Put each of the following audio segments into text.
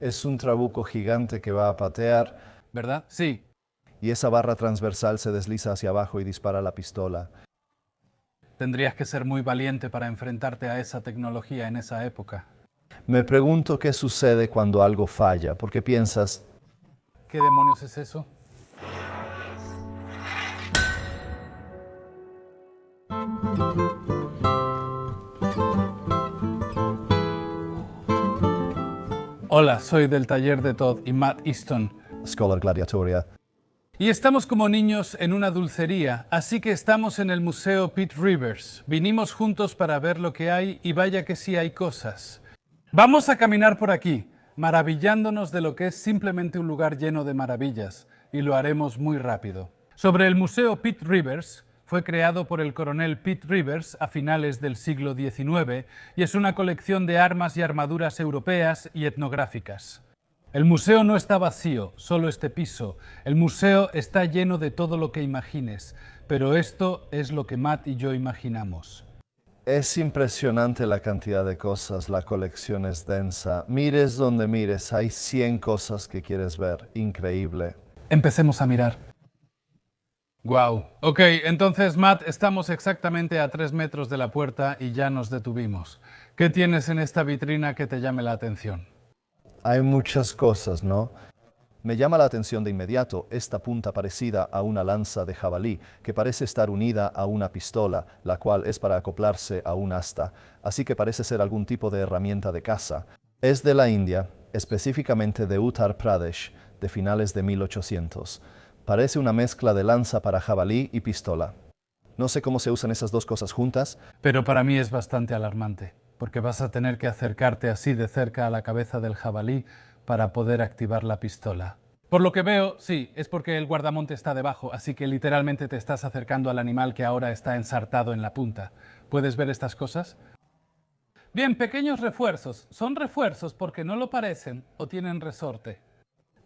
Es un trabuco gigante que va a patear ¿Verdad? Sí. y esa barra transversal se desliza hacia abajo y dispara la pistola. Tendrías que ser muy valiente para enfrentarte a esa tecnología en esa época. Me pregunto qué sucede cuando algo falla, porque piensas, ¿Qué demonios es eso? Hola, soy del taller de Todd y Matt Easton. Scholar Gladiatoria. Y estamos como niños en una dulcería, así que estamos en el Museo Pitt Rivers. Vinimos juntos para ver lo que hay y vaya que sí hay cosas. Vamos a caminar por aquí, maravillándonos de lo que es simplemente un lugar lleno de maravillas, y lo haremos muy rápido. Sobre el Museo Pitt Rivers, fue creado por el coronel Pitt Rivers a finales del siglo XIX y es una colección de armas y armaduras europeas y etnográficas. El museo no está vacío, solo este piso. El museo está lleno de todo lo que imagines, pero esto es lo que Matt y yo imaginamos. Es impresionante la cantidad de cosas, la colección es densa. Mires donde mires, hay 100 cosas que quieres ver. Increíble. Empecemos a mirar. Wow. Ok, entonces Matt, estamos exactamente a 3 metros de la puerta y ya nos detuvimos. ¿Qué tienes en esta vitrina que te llame la atención? Hay muchas cosas, ¿no? Me llama la atención de inmediato esta punta parecida a una lanza de jabalí, que parece estar unida a una pistola, la cual es para acoplarse a un asta, así que parece ser algún tipo de herramienta de caza. Es de la India, específicamente de Uttar Pradesh, de finales de 1800. Parece una mezcla de lanza para jabalí y pistola. No sé cómo se usan esas dos cosas juntas. Pero para mí es bastante alarmante, porque vas a tener que acercarte así de cerca a la cabeza del jabalí para poder activar la pistola. Por lo que veo, sí, es porque el guardamonte está debajo, así que literalmente te estás acercando al animal que ahora está ensartado en la punta. ¿Puedes ver estas cosas? Bien, pequeños refuerzos. Son refuerzos porque no lo parecen o tienen resorte.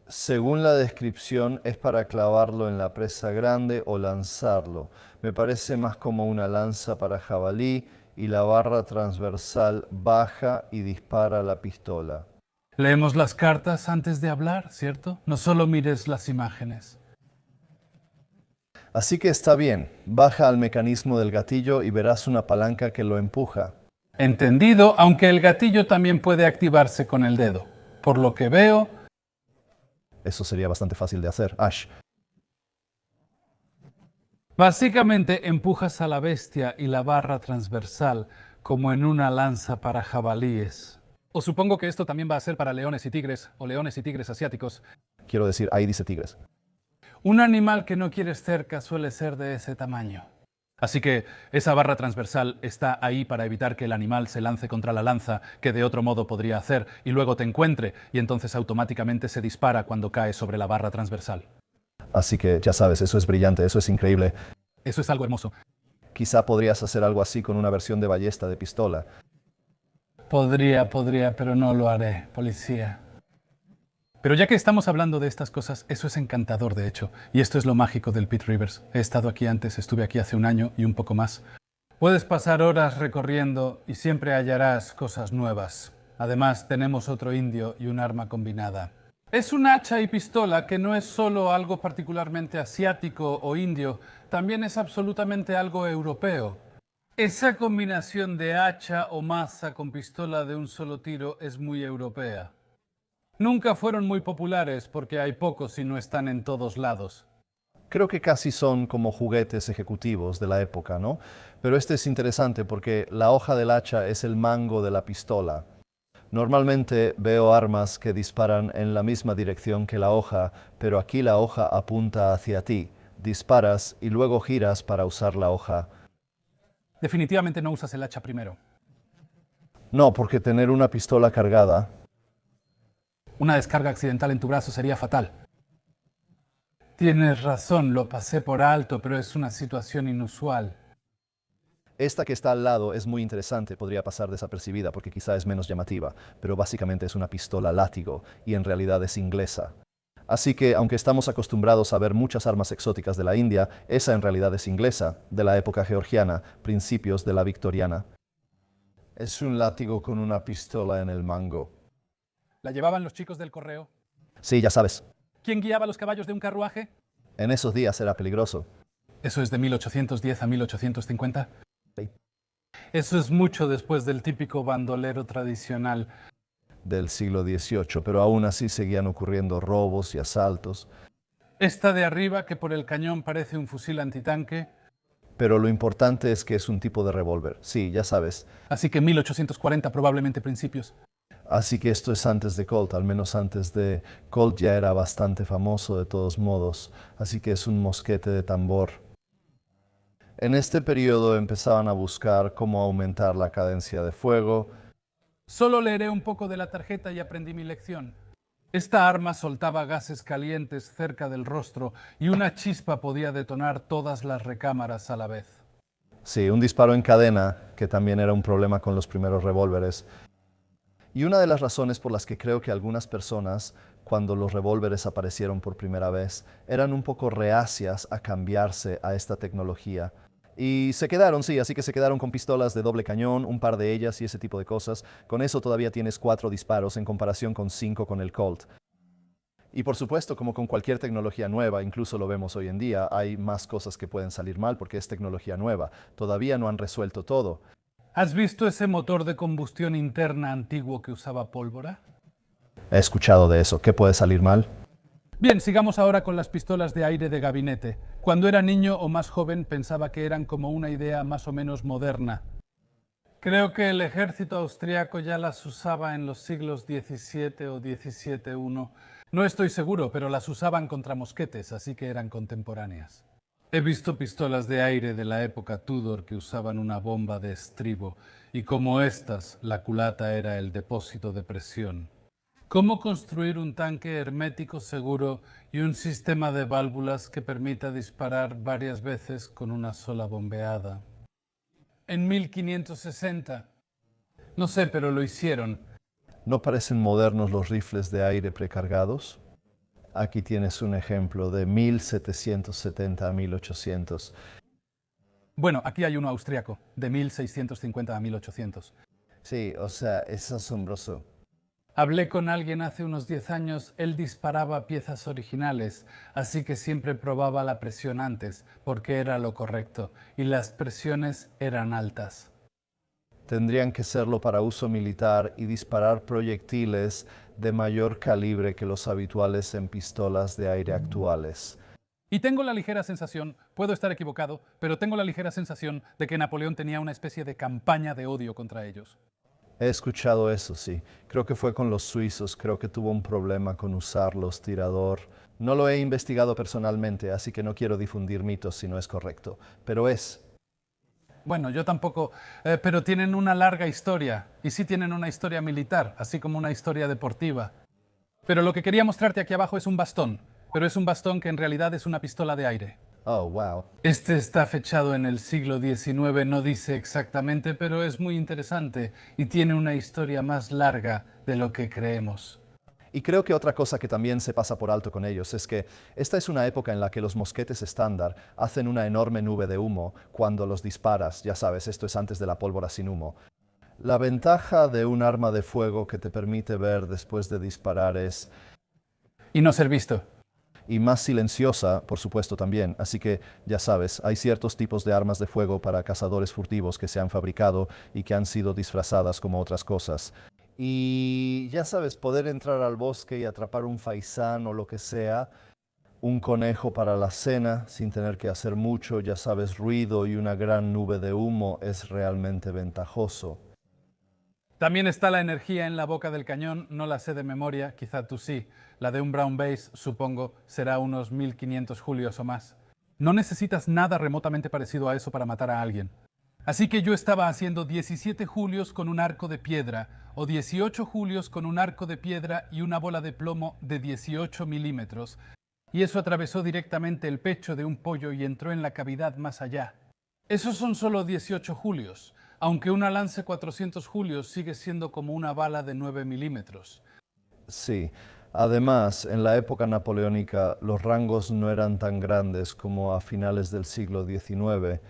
Según la descripción, es para clavarlo en la presa grande o lanzarlo. Me parece más como una lanza para jabalí y la barra transversal baja y dispara la pistola. Leemos las cartas antes de hablar, ¿cierto? No solo mires las imágenes. Así que está bien, baja al mecanismo del gatillo y verás una palanca que lo empuja. Entendido, aunque el gatillo también puede activarse con el dedo. Por lo que veo, Eso sería bastante fácil de hacer. Ash, básicamente empujas a la bestia y la barra transversal como en una lanza para jabalíes. O supongo que esto también va a ser para leones y tigres, o leones y tigres asiáticos. quiero decir, ahí dice tigres. Un animal que no quieres cerca suele ser de ese tamaño. Así que esa barra transversal está ahí para evitar que el animal se lance contra la lanza, que de otro modo podría hacer, y luego te encuentre, y entonces automáticamente se dispara cuando cae sobre la barra transversal. Así que ya sabes, eso es brillante, eso es increíble. Eso es algo hermoso. Quizá podrías hacer algo así con una versión de ballesta de pistola. Podría, pero no lo haré, policía. Pero ya que estamos hablando de estas cosas, eso es encantador, de hecho. Y esto es lo mágico del Pitt Rivers. He estado aquí antes, estuve aquí hace un año y un poco más. Puedes pasar horas recorriendo y siempre hallarás cosas nuevas. Además, tenemos otro indio y un arma combinada. Es un hacha y pistola que no es solo algo particularmente asiático o indio, también es absolutamente algo europeo. Esa combinación de hacha o maza con pistola de un solo tiro es muy europea. Nunca fueron muy populares porque hay pocos y no están en todos lados. Creo que casi son como juguetes ejecutivos de la época, ¿no? Pero este es interesante porque la hoja del hacha es el mango de la pistola. Normalmente veo armas que disparan en la misma dirección que la hoja, pero aquí la hoja apunta hacia ti. Disparas y luego giras para usar la hoja. Definitivamente no usas el hacha primero. No, porque tener una pistola cargada. Una descarga accidental en tu brazo sería fatal. Tienes razón, lo pasé por alto, pero es una situación inusual. Esta que está al lado es muy interesante, podría pasar desapercibida porque quizá es menos llamativa, pero básicamente es una pistola látigo y en realidad es inglesa. Así que, aunque estamos acostumbrados a ver muchas armas exóticas de la India, esa en realidad es inglesa, de la época georgiana, principios de la victoriana. Es un látigo con una pistola en el mango. ¿La llevaban los chicos del correo? Sí, ya sabes. ¿Quién guiaba los caballos de un carruaje? En esos días era peligroso. ¿Eso es de 1810 a 1850? Sí. Eso es mucho después del típico bandolero tradicional. Del siglo XVIII, pero aún así seguían ocurriendo robos y asaltos. Esta de arriba, que por el cañón parece un fusil antitanque. Pero lo importante es que es un tipo de revólver. Sí, ya sabes. Así que 1840, probablemente principios. Así que esto es antes de Colt, al menos antes de Colt ya era bastante famoso de todos modos. Así que es un mosquete de tambor. En este periodo empezaban a buscar cómo aumentar la cadencia de fuego. Solo leeré un poco de la tarjeta y aprendí mi lección. Esta arma soltaba gases calientes cerca del rostro y una chispa podía detonar todas las recámaras a la vez. Sí, un disparo en cadena, que también era un problema con los primeros revólveres. Y una de las razones por las que creo que algunas personas, cuando los revólveres aparecieron por primera vez, eran un poco reacias a cambiarse a esta tecnología. Y se quedaron, sí, así que se quedaron con pistolas de doble cañón, un par de ellas y ese tipo de cosas. Con eso todavía tienes 4 disparos en comparación con 5 con el Colt. Y por supuesto, como con cualquier tecnología nueva, incluso lo vemos hoy en día, hay más cosas que pueden salir mal porque es tecnología nueva. Todavía no han resuelto todo. ¿Has visto ese motor de combustión interna antiguo que usaba pólvora? He escuchado de eso. ¿Qué puede salir mal? Bien, sigamos ahora con las pistolas de aire de gabinete. Cuando era niño o más joven pensaba que eran como una idea más o menos moderna. Creo que el ejército austriaco ya las usaba en los siglos XVII o XVII-I. No estoy seguro, pero las usaban contra mosquetes, así que eran contemporáneas. He visto pistolas de aire de la época Tudor que usaban una bomba de estribo, y como estas, la culata era el depósito de presión. ¿Cómo construir un tanque hermético seguro y un sistema de válvulas que permita disparar varias veces con una sola bombeada? En 1560. No sé, pero lo hicieron. ¿No parecen modernos los rifles de aire precargados? Aquí tienes un ejemplo de 1770 a 1800. Bueno, aquí hay uno austriaco, de 1650 a 1800. Sí, o sea, es asombroso. Hablé con alguien hace unos 10 años, él disparaba piezas originales, así que siempre probaba la presión antes, porque era lo correcto, y las presiones eran altas. Tendrían que serlo para uso militar y disparar proyectiles de mayor calibre que los habituales en pistolas de aire actuales. Y tengo la ligera sensación, puedo estar equivocado, pero tengo la ligera sensación de que Napoleón tenía una especie de campaña de odio contra ellos. He escuchado eso, sí. Creo que fue con los suizos, creo que tuvo un problema con usarlos, tirador. No lo he investigado personalmente, así que no quiero difundir mitos si no es correcto, pero es. Bueno, yo tampoco, pero tienen una larga historia, y sí tienen una historia militar, así como una historia deportiva. Pero lo que quería mostrarte aquí abajo es un bastón, pero es un bastón que en realidad es una pistola de aire. Oh, wow. Este está fechado en el siglo XIX, no dice exactamente, pero es muy interesante y tiene una historia más larga de lo que creemos. Y creo que otra cosa que también se pasa por alto con ellos es que esta es una época en la que los mosquetes estándar hacen una enorme nube de humo cuando los disparas, ya sabes, esto es antes de la pólvora sin humo. La ventaja de un arma de fuego que te permite ver después de disparar es Y no ser visto. y más silenciosa, por supuesto, también. Así que, ya sabes, hay ciertos tipos de armas de fuego para cazadores furtivos que se han fabricado y que han sido disfrazadas como otras cosas. Y ya sabes, poder entrar al bosque y atrapar un faisán o lo que sea, un conejo para la cena sin tener que hacer mucho, ya sabes, ruido y una gran nube de humo es realmente ventajoso. También está la energía en la boca del cañón, no la sé de memoria, quizá tú sí. La de un Brown Base, supongo, será unos 1500 julios o más. No necesitas nada remotamente parecido a eso para matar a alguien. Así que yo estaba haciendo 17 julios con un arco de piedra, o 18 julios con un arco de piedra y una bola de plomo de 18 milímetros, y eso atravesó directamente el pecho de un pollo y entró en la cavidad más allá. Esos son solo 18 julios, aunque una Lance 400 julios sigue siendo como una bala de 9 milímetros. Sí. Además, en la época napoleónica los rangos no eran tan grandes como a finales del siglo XIX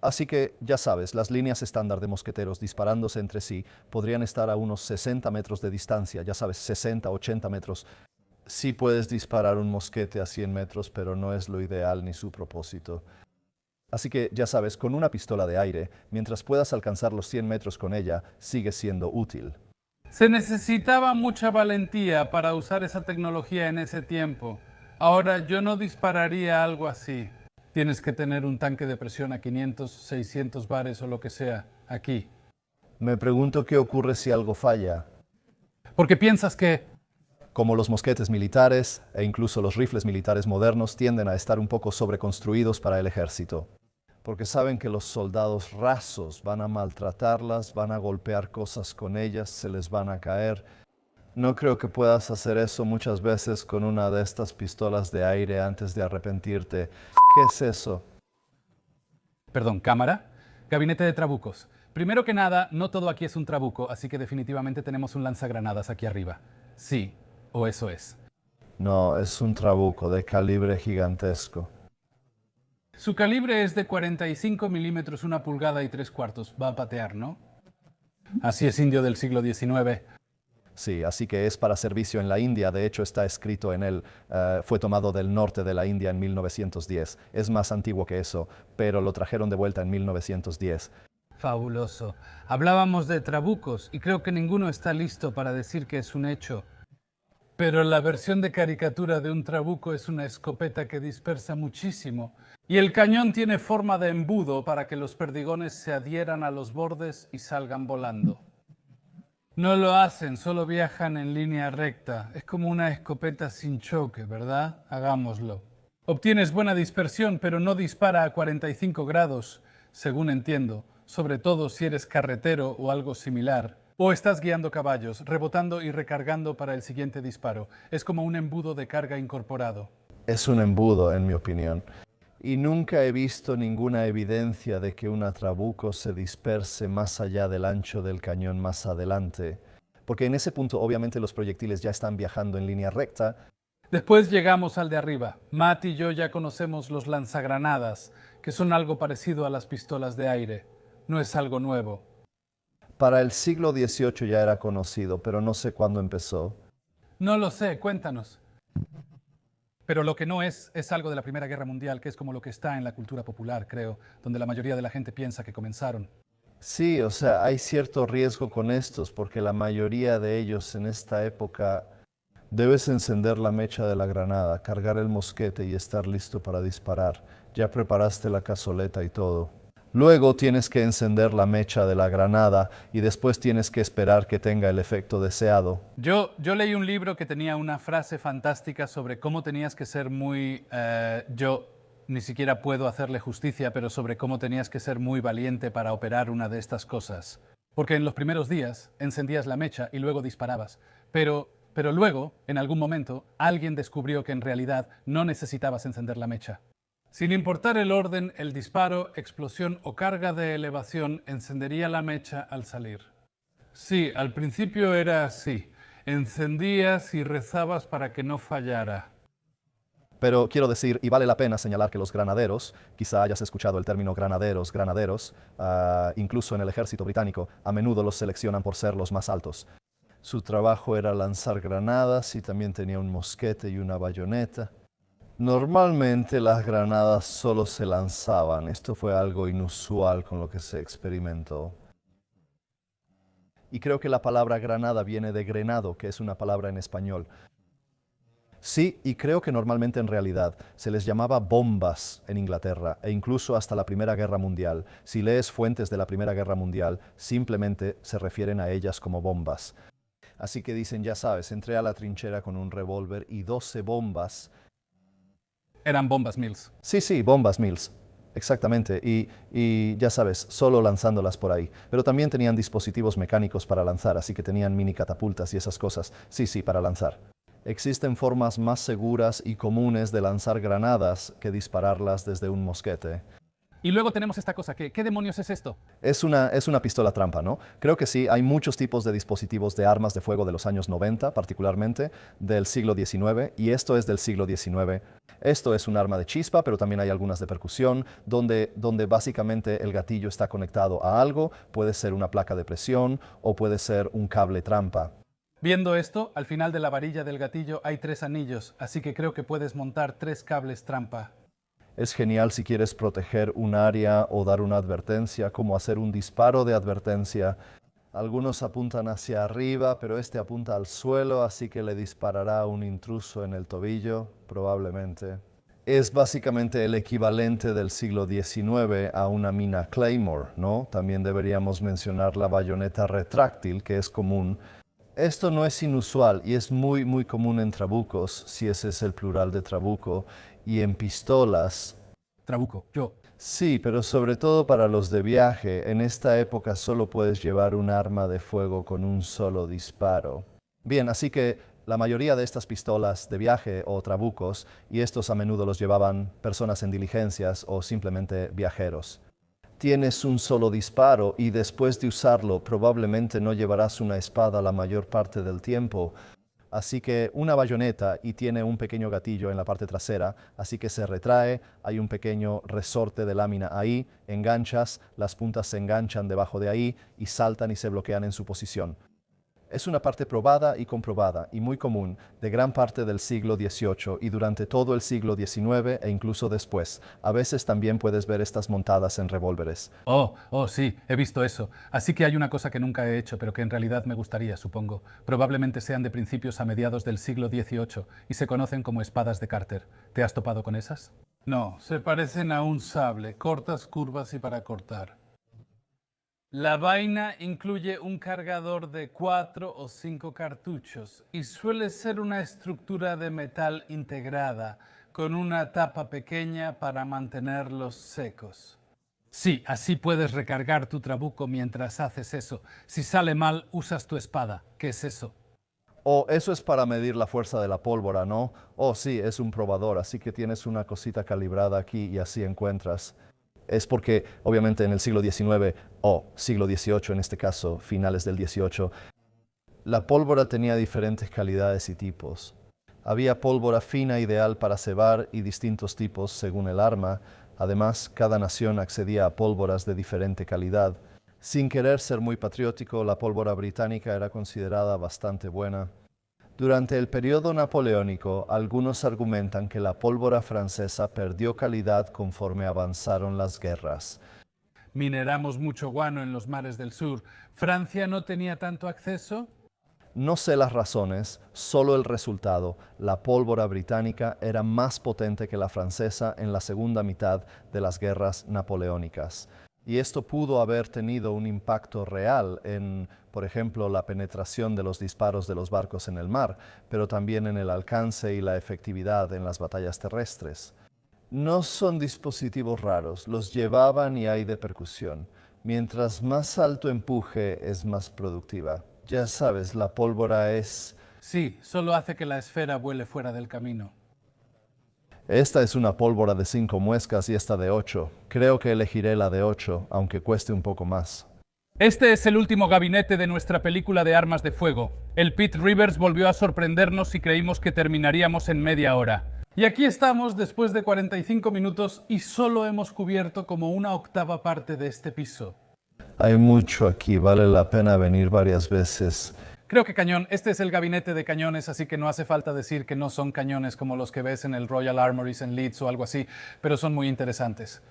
Así que, ya sabes, las líneas estándar de mosqueteros disparándose entre sí podrían estar a unos 60 metros de distancia, ya sabes, 60, 80 metros. Sí puedes disparar un mosquete a 100 metros, pero no es lo ideal ni su propósito. Así que, ya sabes, con una pistola de aire, mientras puedas alcanzar los 100 metros con ella, sigue siendo útil. Se necesitaba mucha valentía para usar esa tecnología en ese tiempo. Ahora yo no dispararía algo así. Tienes que tener un tanque de presión a 500, 600 bares o lo que sea, aquí. Me pregunto qué ocurre si algo falla. Porque piensas que... Como los mosquetes militares e incluso los rifles militares modernos tienden a estar un poco sobreconstruidos para el ejército. Porque saben que los soldados rasos van a maltratarlas, van a golpear cosas con ellas, se les van a caer. No creo que puedas hacer eso muchas veces con una de estas pistolas de aire antes de arrepentirte. ¿Qué es eso? Perdón, cámara. Gabinete de trabucos. Primero que nada, no todo aquí es un trabuco, así que definitivamente tenemos un lanzagranadas aquí arriba. Sí, o eso es. No, es un trabuco de calibre gigantesco. Su calibre es de 45 milímetros, 1,3 pulgadas. Va a patear, ¿no? Así es, indio del siglo XIX. Sí, así que es para servicio en la India. De hecho, está escrito en él. Fue tomado del norte de la India en 1910. Es más antiguo que eso, pero lo trajeron de vuelta en 1910. Fabuloso. Hablábamos de trabucos y creo que ninguno está listo para decir que es un hecho. Pero la versión de caricatura de un trabuco es una escopeta que dispersa muchísimo. Y el cañón tiene forma de embudo para que los perdigones se adhieran a los bordes y salgan volando. No lo hacen, solo viajan en línea recta. Es como una escopeta sin choque, ¿verdad? Hagámoslo. Obtienes buena dispersión, pero no dispara a 45 grados, según entiendo. Sobre todo si eres carretero o algo similar. O estás guiando caballos, rebotando y recargando para el siguiente disparo. Es como un embudo de carga incorporado. Es un embudo, en mi opinión. Y nunca he visto ninguna evidencia de que un trabuco se disperse más allá del ancho del cañón más adelante. Porque en ese punto, obviamente, los proyectiles ya están viajando en línea recta. Después llegamos al de arriba. Matt y yo ya conocemos los lanzagranadas, que son algo parecido a las pistolas de aire. No es algo nuevo. Para el siglo XVIII ya era conocido, pero no sé cuándo empezó. No lo sé, cuéntanos. Pero lo que no es algo de la Primera Guerra Mundial, que es como lo que está en la cultura popular, creo, donde la mayoría de la gente piensa que comenzaron. Sí, o sea, hay cierto riesgo con estos, porque la mayoría de ellos en esta época debes encender la mecha de la granada, cargar el mosquete y estar listo para disparar. Ya preparaste la cazoleta y todo. Luego tienes que encender la mecha de la granada y después tienes que esperar que tenga el efecto deseado. Yo leí un libro que tenía una frase fantástica sobre cómo tenías que ser muy... yo ni siquiera puedo hacerle justicia, pero sobre cómo tenías que ser muy valiente para operar una de estas cosas. Porque en los primeros días encendías la mecha y luego disparabas. Pero luego, en algún momento, alguien descubrió que en realidad no necesitabas encender la mecha. Sin importar el orden, el disparo, explosión o carga de elevación encendería la mecha al salir. Sí, al principio era así. Encendías y rezabas para que no fallara. Pero quiero decir, y vale la pena señalar que los granaderos, quizá hayas escuchado el término granaderos, incluso en el ejército británico, a menudo los seleccionan por ser los más altos. Su trabajo era lanzar granadas y también tenía un mosquete y una bayoneta. Normalmente las granadas solo se lanzaban. Esto fue algo inusual con lo que se experimentó. Y creo que la palabra granada viene de grenado, que es una palabra en español. Sí, y creo que normalmente en realidad se les llamaba bombas en Inglaterra e incluso hasta la Primera Guerra Mundial. Si lees fuentes de la Primera Guerra Mundial, simplemente se refieren a ellas como bombas. Así que dicen, ya sabes, entré a la trinchera con un revólver y 12 bombas. Eran bombas Mills. Sí, bombas Mills. Exactamente. Y ya sabes, solo lanzándolas por ahí. Pero también tenían dispositivos mecánicos para lanzar, así que tenían mini catapultas y esas cosas. Sí, para lanzar. Existen formas más seguras y comunes de lanzar granadas que dispararlas desde un mosquete. Y luego tenemos esta cosa, ¿qué demonios es esto? Es una pistola trampa, ¿no? Creo que sí, hay muchos tipos de dispositivos de armas de fuego de los años 90, particularmente del siglo XIX, y esto es del siglo XIX. Esto es un arma de chispa, pero también hay algunas de percusión, donde básicamente el gatillo está conectado a algo, puede ser una placa de presión o puede ser un cable trampa. Viendo esto, al final de la varilla del gatillo hay 3 anillos, así que creo que puedes montar 3 cables trampa. Es genial si quieres proteger un área o dar una advertencia, como hacer un disparo de advertencia. Algunos apuntan hacia arriba, pero este apunta al suelo, así que le disparará a un intruso en el tobillo, probablemente. Es básicamente el equivalente del siglo XIX a una mina Claymore, ¿no? También deberíamos mencionar la bayoneta retráctil, que es común. Esto no es inusual y es muy común en trabucos, si ese es el plural de trabuco, y en pistolas. Trabuco, yo. Sí, pero sobre todo para los de viaje, en esta época solo puedes llevar un arma de fuego con un solo disparo. Bien, así que la mayoría de estas pistolas de viaje o trabucos, y estos a menudo los llevaban personas en diligencias o simplemente viajeros. Tienes un solo disparo y después de usarlo probablemente no llevarás una espada la mayor parte del tiempo. Así que una bayoneta y tiene un pequeño gatillo en la parte trasera, así que se retrae, hay un pequeño resorte de lámina ahí, enganchas, las puntas se enganchan debajo de ahí y saltan y se bloquean en su posición. Es una parte probada y comprobada y muy común de gran parte del siglo XVIII y durante todo el siglo XIX e incluso después. A veces también puedes ver estas montadas en revólveres. Oh, sí, he visto eso. Así que hay una cosa que nunca he hecho, pero que en realidad me gustaría, supongo. Probablemente sean de principios a mediados del siglo XVIII y se conocen como espadas de Carter. ¿Te has topado con esas? No, se parecen a un sable, cortas, curvas y para cortar. La vaina incluye un cargador de 4 o 5 cartuchos y suele ser una estructura de metal integrada con una tapa pequeña para mantenerlos secos. Sí, así puedes recargar tu trabuco mientras haces eso. Si sale mal, usas tu espada. ¿Qué es eso? O eso es para medir la fuerza de la pólvora, ¿no? Oh, sí, es un probador, así que tienes una cosita calibrada aquí y así encuentras. Es porque, obviamente, en el siglo XIX, o siglo XVIII en este caso, finales del XVIII, la pólvora tenía diferentes calidades y tipos. Había pólvora fina ideal para cebar y distintos tipos según el arma. Además, cada nación accedía a pólvoras de diferente calidad. Sin querer ser muy patriótico, la pólvora británica era considerada bastante buena. Durante el periodo napoleónico, algunos argumentan que la pólvora francesa perdió calidad conforme avanzaron las guerras. Mineramos mucho guano en los mares del sur. ¿Francia no tenía tanto acceso? No sé las razones, solo el resultado. La pólvora británica era más potente que la francesa en la segunda mitad de las guerras napoleónicas. Y esto pudo haber tenido un impacto real en, por ejemplo, la penetración de los disparos de los barcos en el mar, pero también en el alcance y la efectividad en las batallas terrestres. No son dispositivos raros, los llevaban y hay de percusión. Mientras más alto empuje, es más productiva. Ya sabes, la pólvora es... Sí, solo hace que la esfera vuele fuera del camino. Esta es una pólvora de 5 muescas y esta de 8. Creo que elegiré la de 8, aunque cueste un poco más. Este es el último gabinete de nuestra película de armas de fuego. El Pitt Rivers volvió a sorprendernos y creímos que terminaríamos en media hora. Y aquí estamos después de 45 minutos y solo hemos cubierto como una octava parte de este piso. Hay mucho aquí, vale la pena venir varias veces. Creo que cañón, este es el gabinete de cañones, así que no hace falta decir que no son cañones como los que ves en el Royal Armouries en Leeds o algo así, pero son muy interesantes.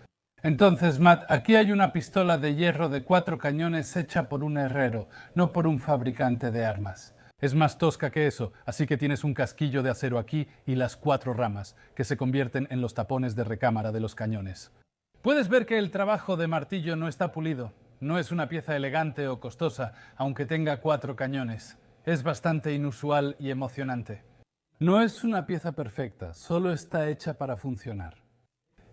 Entonces, Matt, aquí hay una pistola de hierro de 4 cañones hecha por un herrero, no por un fabricante de armas. Es más tosca que eso, así que tienes un casquillo de acero aquí y las 4 ramas, que se convierten en los tapones de recámara de los cañones. Puedes ver que el trabajo de martillo no está pulido. No es una pieza elegante o costosa, aunque tenga 4 cañones. Es bastante inusual y emocionante. No es una pieza perfecta, solo está hecha para funcionar.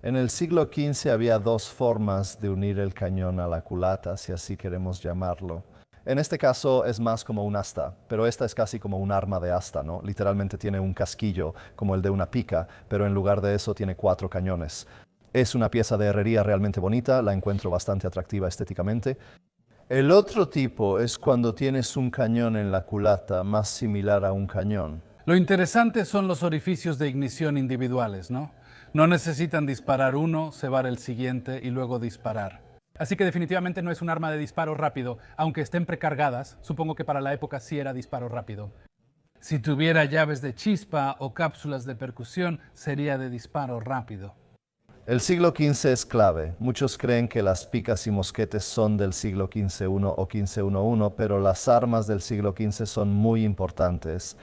En el siglo XV había 2 formas de unir el cañón a la culata, si así queremos llamarlo. En este caso es más como un asta, pero esta es casi como un arma de asta, ¿no? Literalmente tiene un casquillo como el de una pica, pero en lugar de eso tiene 4 cañones. Es una pieza de herrería realmente bonita, la encuentro bastante atractiva estéticamente. El otro tipo es cuando tienes un cañón en la culata, más similar a un cañón. Lo interesante son los orificios de ignición individuales, ¿no? No necesitan disparar uno, cebar el siguiente y luego disparar. Así que definitivamente no es un arma de disparo rápido, aunque estén precargadas. Supongo que para la época sí era disparo rápido. Si tuviera llaves de chispa o cápsulas de percusión, sería de disparo rápido. El siglo XV es clave. Muchos creen que las picas y mosquetes son del siglo XV-1 o XV-1-1, pero las armas del siglo XV son muy importantes.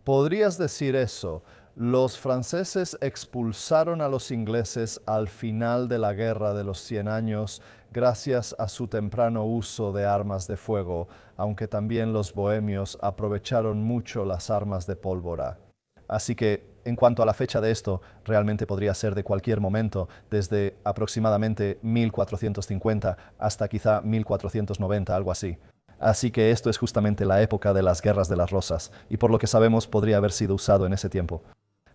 ¿Podrías decir eso? Los franceses expulsaron a los ingleses al final de la Guerra de los 100 años gracias a su temprano uso de armas de fuego, aunque también los bohemios aprovecharon mucho las armas de pólvora. Así que, en cuanto a la fecha de esto, realmente podría ser de cualquier momento, desde aproximadamente 1450 hasta quizá 1490, algo así. Así que esto es justamente la época de las Guerras de las Rosas, y por lo que sabemos podría haber sido usado en ese tiempo.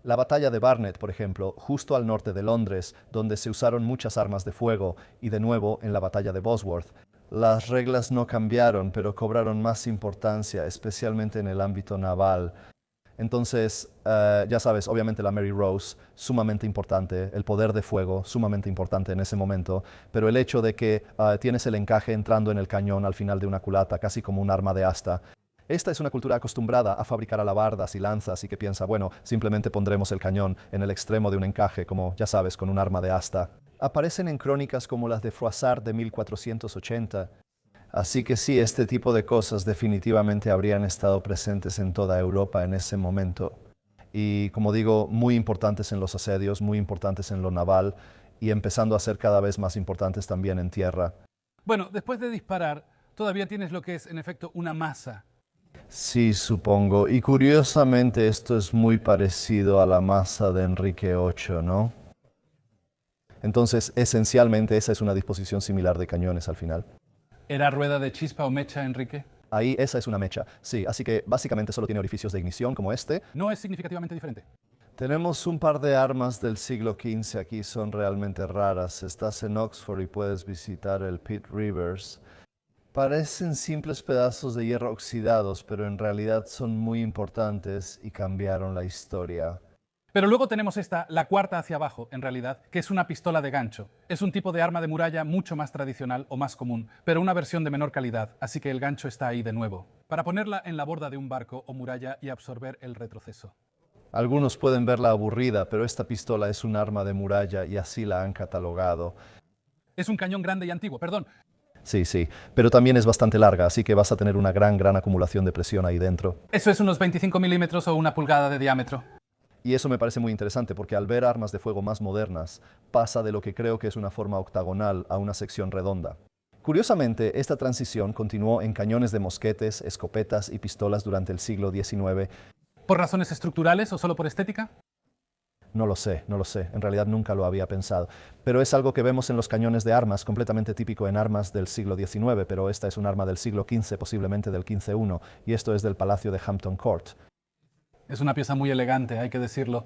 La batalla de Barnet, por ejemplo, justo al norte de Londres, donde se usaron muchas armas de fuego, y de nuevo en la batalla de Bosworth. Las reglas no cambiaron, pero cobraron más importancia, especialmente en el ámbito naval. Entonces, ya sabes, obviamente la Mary Rose, sumamente importante, el poder de fuego, sumamente importante en ese momento, pero el hecho de que tienes el encaje entrando en el cañón al final de una culata, casi como un arma de asta. Esta es una cultura acostumbrada a fabricar alabardas y lanzas y que piensa, bueno, simplemente pondremos el cañón en el extremo de un encaje, como ya sabes, con un arma de asta. Aparecen en crónicas como las de Froissart de 1480. Así que sí, este tipo de cosas definitivamente habrían estado presentes en toda Europa en ese momento. Y como digo, muy importantes en los asedios, muy importantes en lo naval y empezando a ser cada vez más importantes también en tierra. Bueno, después de disparar, todavía tienes lo que es, en efecto, una masa. Sí, supongo. Y curiosamente esto es muy parecido a la masa de Enrique VIII, ¿no? Entonces, esencialmente esa es una disposición similar de cañones al final. ¿Era rueda de chispa o mecha, Enrique? Ahí esa es una mecha, sí, así que básicamente solo tiene orificios de ignición como este. No es significativamente diferente. Tenemos un par de armas del siglo XV aquí, son realmente raras. Estás en Oxford y puedes visitar el Pitt Rivers. Parecen simples pedazos de hierro oxidados, pero en realidad son muy importantes y cambiaron la historia. Pero luego tenemos esta, la cuarta hacia abajo, en realidad, que es una pistola de gancho. Es un tipo de arma de muralla mucho más tradicional o más común, pero una versión de menor calidad, así que el gancho está ahí de nuevo, para ponerla en la borda de un barco o muralla y absorber el retroceso. Algunos pueden verla aburrida, pero esta pistola es un arma de muralla y así la han catalogado. Es un cañón grande y antiguo, perdón. Sí, pero también es bastante larga, así que vas a tener una gran acumulación de presión ahí dentro. Eso es unos 25 milímetros o una pulgada de diámetro. Y eso me parece muy interesante porque al ver armas de fuego más modernas, pasa de lo que creo que es una forma octagonal a una sección redonda. Curiosamente, esta transición continuó en cañones de mosquetes, escopetas y pistolas durante el siglo XIX. ¿Por razones estructurales o solo por estética? No lo sé, en realidad nunca lo había pensado. Pero es algo que vemos en los cañones de armas, completamente típico en armas del siglo XIX, pero esta es un arma del siglo XV, posiblemente del XV-1, y esto es del Palacio de Hampton Court. Es una pieza muy elegante, hay que decirlo.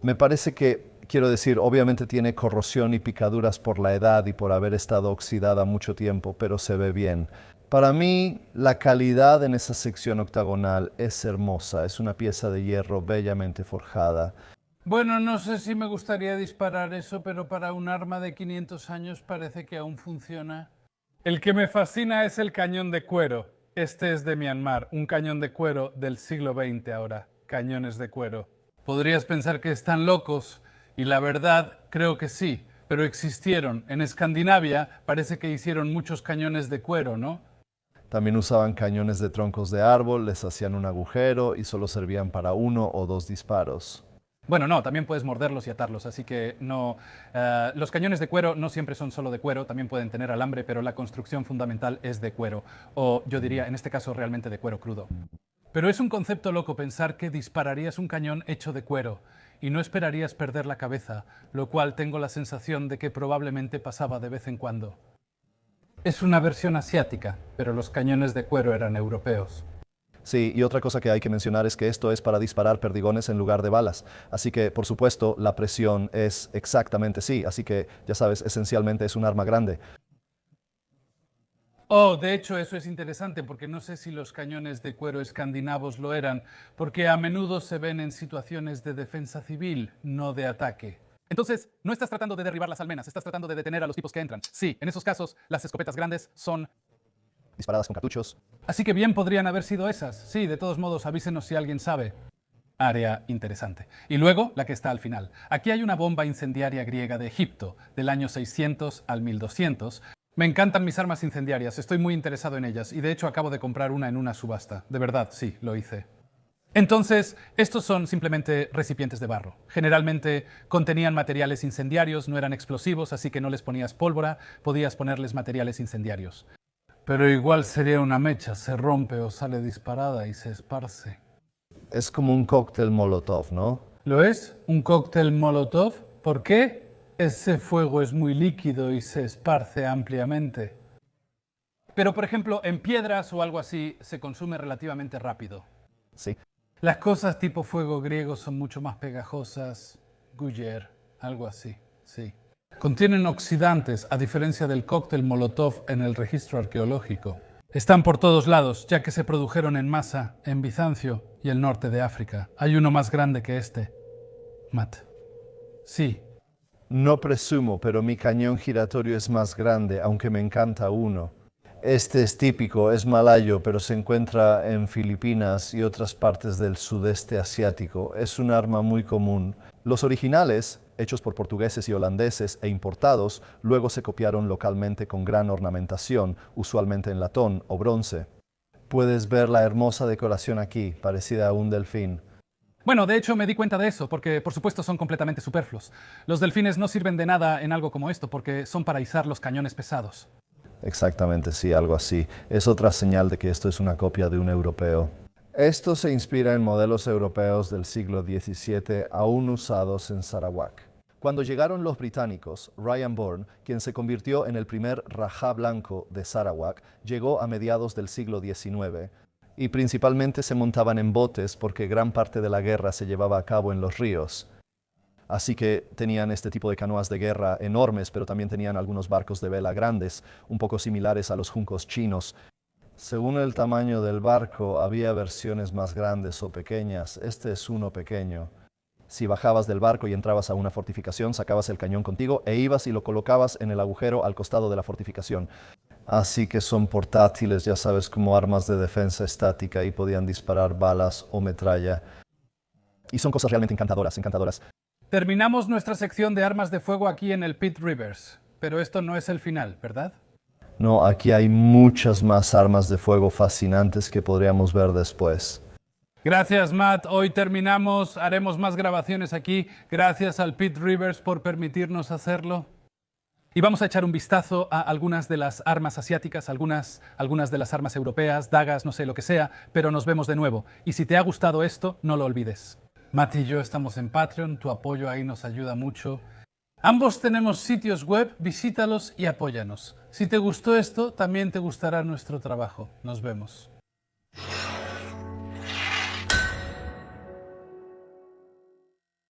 Me parece que, quiero decir, obviamente tiene corrosión y picaduras por la edad y por haber estado oxidada mucho tiempo, pero se ve bien. Para mí, la calidad en esa sección octagonal es hermosa, es una pieza de hierro bellamente forjada. Bueno, no sé si me gustaría disparar eso, pero para un arma de 500 años parece que aún funciona. El que me fascina es el cañón de cuero. Este es de Myanmar, un cañón de cuero del siglo XX ahora. Cañones de cuero. Podrías pensar que están locos, y la verdad creo que sí, pero existieron. En Escandinavia parece que hicieron muchos cañones de cuero, ¿no? También usaban cañones de troncos de árbol, les hacían un agujero y solo servían para 1 o 2 disparos. Bueno, no, también puedes morderlos y atarlos, así que no. Los cañones de cuero no siempre son solo de cuero, también pueden tener alambre, pero la construcción fundamental es de cuero, o yo diría, en este caso, realmente de cuero crudo. Pero es un concepto loco pensar que dispararías un cañón hecho de cuero y no esperarías perder la cabeza, lo cual tengo la sensación de que probablemente pasaba de vez en cuando. Es una versión asiática, pero los cañones de cuero eran europeos. Sí, y otra cosa que hay que mencionar es que esto es para disparar perdigones en lugar de balas. Así que, por supuesto, la presión es exactamente sí. Así que, ya sabes, esencialmente es un arma grande. Oh, de hecho, eso es interesante porque no sé si los cañones de cuero escandinavos lo eran, porque a menudo se ven en situaciones de defensa civil, no de ataque. Entonces, no estás tratando de derribar las almenas, estás tratando de detener a los tipos que entran. Sí, en esos casos, las escopetas grandes son... Disparadas con cartuchos. Así que bien podrían haber sido esas. Sí, de todos modos, avísenos si alguien sabe. Área interesante. Y luego, la que está al final. Aquí hay una bomba incendiaria griega de Egipto, del año 600 al 1200. Me encantan mis armas incendiarias, estoy muy interesado en ellas y de hecho acabo de comprar una en una subasta. De verdad, sí, lo hice. Entonces, estos son simplemente recipientes de barro. Generalmente contenían materiales incendiarios, no eran explosivos, así que no les ponías pólvora, podías ponerles materiales incendiarios. Pero igual sería una mecha, se rompe o sale disparada y se esparce. Es como un cóctel Molotov, ¿no? ¿Lo es? ¿Un cóctel Molotov? ¿Por qué? Ese fuego es muy líquido y se esparce ampliamente. Pero, por ejemplo, en piedras o algo así se consume relativamente rápido. Sí. Las cosas tipo fuego griego son mucho más pegajosas. Guyer, algo así, sí. Contienen oxidantes, a diferencia del cóctel Molotov en el registro arqueológico. Están por todos lados, ya que se produjeron en masa en Bizancio y el norte de África. Hay uno más grande que este. Matt. Sí. No presumo, pero mi cañón giratorio es más grande, aunque me encanta uno. Este es típico, es malayo, pero se encuentra en Filipinas y otras partes del sudeste asiático. Es un arma muy común. Los originales, hechos por portugueses y holandeses e importados, luego se copiaron localmente con gran ornamentación, usualmente en latón o bronce. Puedes ver la hermosa decoración aquí, parecida a un delfín. Bueno, de hecho me di cuenta de eso, porque por supuesto son completamente superfluos. Los delfines no sirven de nada en algo como esto, porque son para izar los cañones pesados. Exactamente, sí, algo así. Es otra señal de que esto es una copia de un europeo. Esto se inspira en modelos europeos del siglo XVII aún usados en Sarawak. Cuando llegaron los británicos, Ryan Bourne, quien se convirtió en el primer Rajá blanco de Sarawak, llegó a mediados del siglo XIX, y principalmente se montaban en botes porque gran parte de la guerra se llevaba a cabo en los ríos. Así que tenían este tipo de canoas de guerra enormes, pero también tenían algunos barcos de vela grandes, un poco similares a los juncos chinos. Según el tamaño del barco, había versiones más grandes o pequeñas. Este es uno pequeño. Si bajabas del barco y entrabas a una fortificación, sacabas el cañón contigo e ibas y lo colocabas en el agujero al costado de la fortificación. Así que son portátiles, ya sabes, como armas de defensa estática y podían disparar balas o metralla. Y son cosas realmente encantadoras, encantadoras. Terminamos nuestra sección de armas de fuego aquí en el Pitt Rivers. Pero esto no es el final, ¿verdad? No, aquí hay muchas más armas de fuego fascinantes que podríamos ver después. Gracias, Matt. Hoy terminamos. Haremos más grabaciones aquí. Gracias al Pitt Rivers por permitirnos hacerlo. Y vamos a echar un vistazo a algunas de las armas asiáticas, algunas de las armas europeas, dagas, no sé lo que sea, pero nos vemos de nuevo. Y si te ha gustado esto, no lo olvides. Matt y yo estamos en Patreon, tu apoyo ahí nos ayuda mucho. Ambos tenemos sitios web, visítalos y apóyanos. Si te gustó esto, también te gustará nuestro trabajo. Nos vemos.